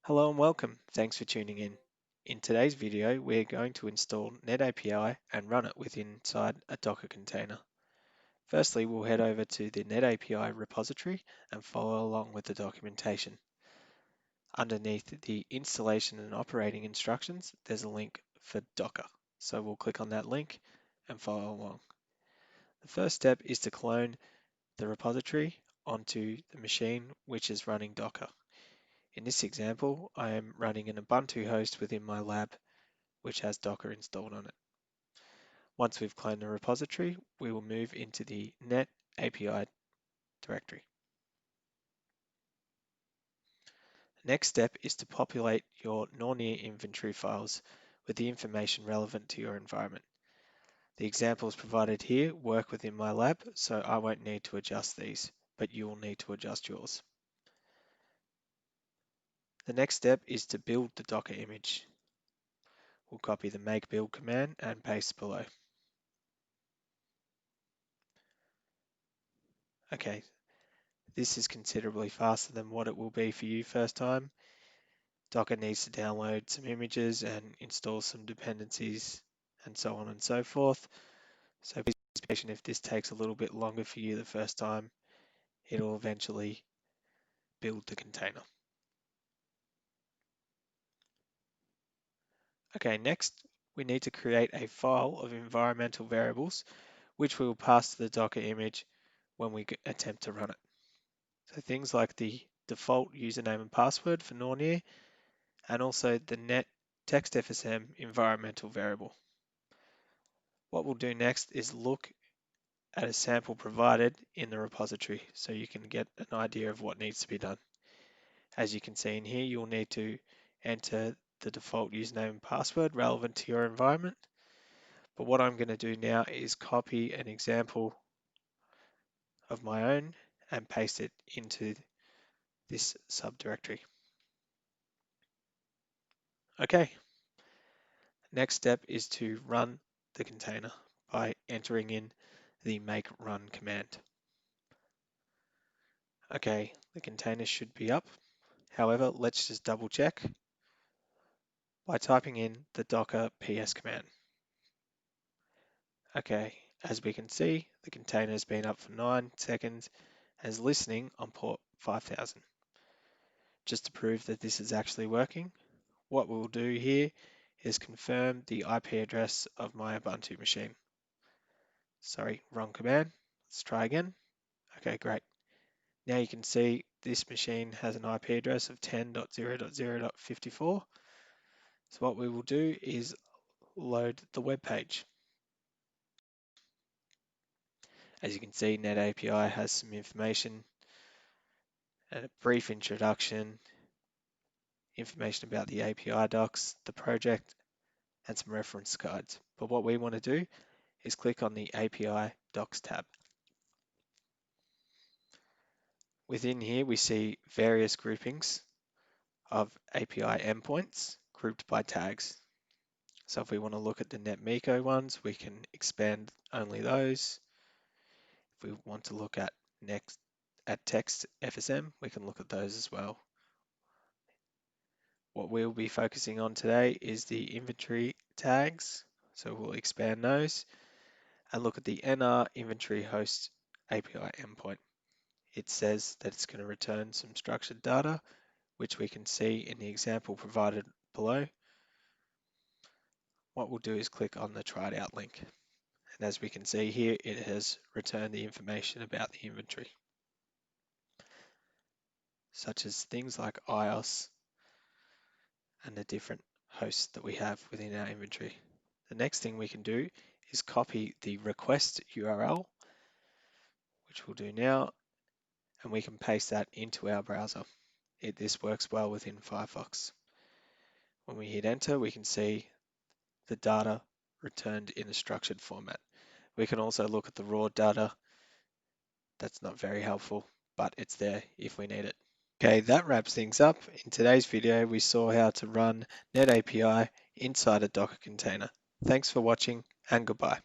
Hello and welcome. Thanks for tuning in. In today's video, we're going to install NetAPI and run it inside a Docker container. Firstly, we'll head over to the NetAPI repository and follow along with the documentation. Underneath the installation and operating instructions, there's a link for Docker. So we'll click on that link and follow along. The first step is to clone the repository onto the machine which is running Docker. In this example, I am running an Ubuntu host within my lab, which has Docker installed on it. Once we've cloned the repository, we will move into the Net API directory. The next step is to populate your Nornir inventory files with the information relevant to your environment. The examples provided here work within my lab, so I won't need to adjust these, but you will need to adjust yours. The next step is to build the Docker image. We'll copy the make build command and paste below. Okay, this is considerably faster than what it will be for you first time. Docker needs to download some images and install some dependencies and so on and so forth. So please be patient if this takes a little bit longer for you the first time. It'll eventually build the container. Okay, next we need to create a file of environmental variables which we will pass to the Docker image when we attempt to run it. So things like the default username and password for Nornir and also the net TextFSM environmental variable. What we'll do next is look at a sample provided in the repository so you can get an idea of what needs to be done. As you can see in here, you'll need to enter the default username and password relevant to your environment. But what I'm going to do now is copy an example of my own and paste it into this subdirectory. Okay, next step is to run the container by entering in the make run command. Okay, the container should be up. However, let's just double check by typing in the docker ps command. Okay, as we can see, the container has been up for 9 seconds and is listening on port 5000. Just to prove that this is actually working, what we'll do here is confirm the IP address of my Ubuntu machine. Sorry, wrong command. Let's try again. Okay, great. Now you can see this machine has an IP address of 10.0.0.54. So what we will do is load the web page. As you can see, NetAPI has some information and a brief introduction, information about the API docs, the project, and some reference guides. But what we want to do is click on the API docs tab. Within here, we see various groupings of API endpoints grouped by tags. So if we want to look at the NetMiko ones, we can expand only those. If we want to look at text FSM, we can look at those as well. What we'll be focusing on today is the inventory tags. So we'll expand those and look at the NR inventory host API endpoint. It says that it's going to return some structured data, which we can see in the example provided below. What we'll do is click on the try it out link. And as we can see here, it has returned the information about the inventory, such as things like IOS and the different hosts that we have within our inventory. The next thing we can do is copy the request URL, which we'll do now, and we can paste that into our browser. This works well within Firefox. When we hit enter, we can see the data returned in a structured format. We can also look at the raw data. That's not very helpful, but it's there if we need it. Okay, that wraps things up. In today's video, we saw how to run NetAPI inside a Docker container. Thanks for watching and goodbye.